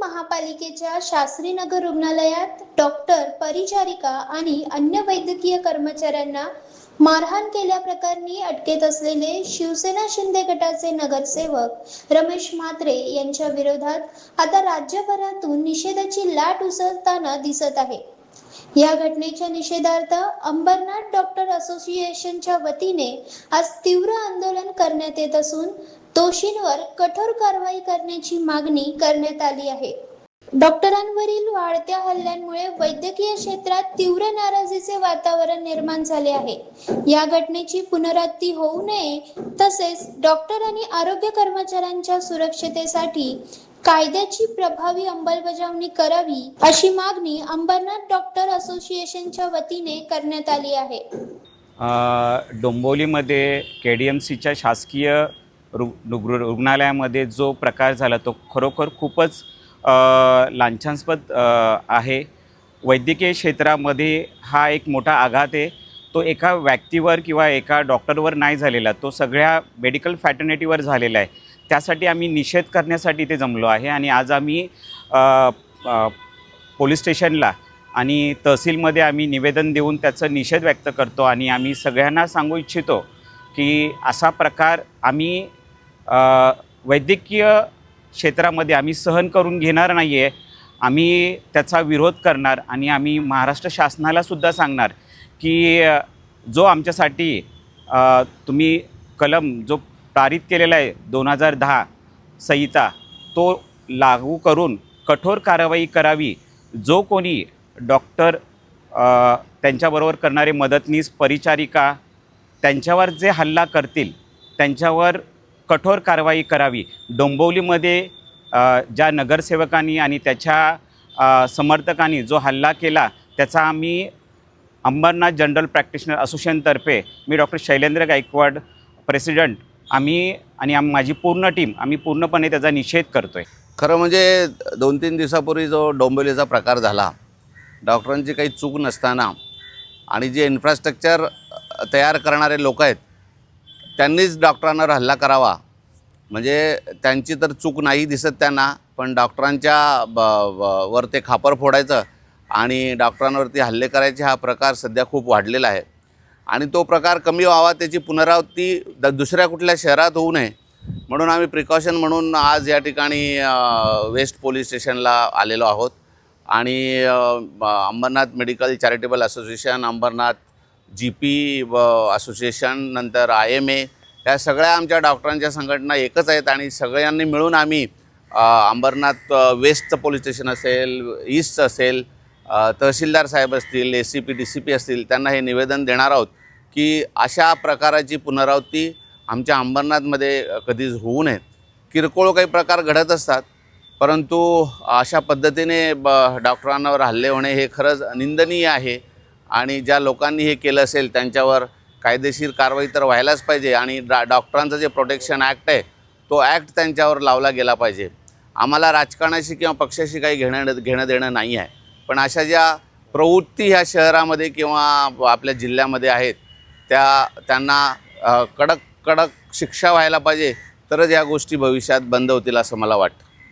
महापालिकेच्या शास्त्रीनगर रुग्णालयात डॉक्टर, परिचारिका आणि अन्य वैद्यकीय कर्मचाऱ्यांना मारहाण केल्याप्रकरणी अटकेत असलेले शिवसेना शिंदे गटाचे नगरसेवक रमेश म्हात्रे यांच्या विरोधात आता राज्यभरातून निषेधाची लाट उसळताना दिसत आहे। या घटनेच्या निषेधार्थ अंबरनाथ डॉक्टर असोसिएशनच्या वतीने आज तीव्र आंदोलन करण्यात येत असून दोषींवर कठोर कारवाई करण्याची मागणी करण्यात आली आहे। डॉक्टरांवरील वाढत्या हल्ल्यांमुळे वैद्यकीय क्षेत्रात तीव्र नाराजीचे वातावरण निर्माण झाले आहे। या घटनेची पुनरावृत्ती होऊ नये तसेच डॉक्टर आणि आरोग्य कर्मचाऱ्यांच्या सुरक्षिततेसाठी कायद्याची प्रभावी अंमलबजावणी करावी अशी मागणी अंबरनाथ डॉक्टर असोसिएशनच्या वतीने करण्यात आली आहे। डोंबिवलीमध्ये केडीएमसीच्या शासकीय रुग्णालयामध्ये जो प्रकार झाला तो खरोखर खूपच लांछनास्पद आहे। वैद्यकीय क्षेत्रामध्ये हा एक मोठा आघात आहे। तो एका व्यक्तीवर किंवा एका डॉक्टरवर नाही झालेला, तो सगळ्या मेडिकल फॅटर्निटीवर झालेला आहे। त्यासाठी आम्ही निषेध करण्यासाठी इथे जमलो आहे आणि आज आम्ही पोलीस स्टेशनला आणि तहसीलमध्ये आम्ही निवेदन देऊन त्याचा निषेध व्यक्त करतो आणि आम्ही सगळ्यांना सांगू इच्छितो की असा प्रकार आम्ही वैद्यकीय क्षेत्रामध्ये आम्ही सहन करून घेणार नाही आहे। आम्ही त्याचा विरोध करणार आणि आम्ही महाराष्ट्र शासनाला सुद्धा सांगणार की जो आमच्यासाठी तुम्ही कलम जो पारित केलेला आहे 2010 संहिता तो लागू करून कठोर कारवाई करावी। जो कोणी डॉक्टर त्यांच्याबरोबर करणारे मदतनीस, परिचारिका त्यांच्यावर जे हल्ला करतील त्यांच्यावर कठोर कारवाई करावी। डोंबिवलीमध्ये ज्या नगरसेवकांनी आणि त्याच्या समर्थकांनी जो हल्ला केला त्याचा आम्ही अंबरनाथ जनरल प्रॅक्टिशनर असोसिएशनतर्फे मी डॉक्टर शैलेंद्र गायकवाड प्रेसिडेंट आम्ही आणि माझी पूर्ण टीम आम्ही पूर्णपणे त्याचा निषेध करतोय। खरं म्हणजे 2-3 दिवसापूर्वी जो डोंबिवलीचा प्रकार झाला, डॉक्टरांची काही चूक नसताना आणि जे इन्फ्रास्ट्रक्चर तयार करणारे लोक आहेत त्यांनीच डॉक्टरांवर हल्ला करावा, म्हणजे त्यांची तर चूक नाही दिसत त्यांना, पण डॉक्टरांच्या वर ते खापर फोडायचं आणि डॉक्टरांवरती हल्ले करायचे हा प्रकार सध्या खूप वाढलेला आहे आणि तो प्रकार कमी व्हावा, त्याची पुनरावृत्ती दुसऱ्या कुठल्या शहरात होऊ नये म्हणून आम्ही प्रिकॉशन म्हणून आज या ठिकाणी वेस्ट पोलीस स्टेशनला आलेलो आहोत आणि Ambernath medical charitable association, Ambernath GP association, नंतर IMA या सगळ्या आमच्या डॉक्टरांच्या संघटना एकच आहेत आणि सगळ्यांनी मिळून आम्ही अंबरनाथ वेस्टचं पोलीस स्टेशन असेल, ईस्टचं असेल, तहसीलदार साहेब असतील, ACP DCP असतील, त्यांना हे निवेदन देणार आहोत की अशा प्रकाराची पुनरावृत्ती आमच्या अंबरनाथमध्ये कधीच होऊ नये। किरकोळ काही प्रकार घडत असतात, परंतु अशा पद्धतीने डॉक्टरांवर हल्ले होणे हे खरंच निंदनीय आहे आणि ज्या लोकांनी हे केलं असेल त्यांच्यावर कायदेशीर कारवाई तर व्हायलाच पाहिजे आणि डॉक्टरांचं जे प्रोटेक्शन ॲक्ट आहे तो ॲक्ट त्यांच्यावर लावला गेला पाहिजे। आम्हाला राजकारणाशी किंवा पक्षाशी काही घेणं देणं नाही आहे, पण अशा ज्या प्रवृत्ती ह्या शहरामध्ये किंवा आपल्या जिल्ह्यामध्ये आहेत त्यांना कडक शिक्षा व्हायला पाहिजे, तरच या गोष्टी भविष्यात बंद होतील असं मला वाटतं।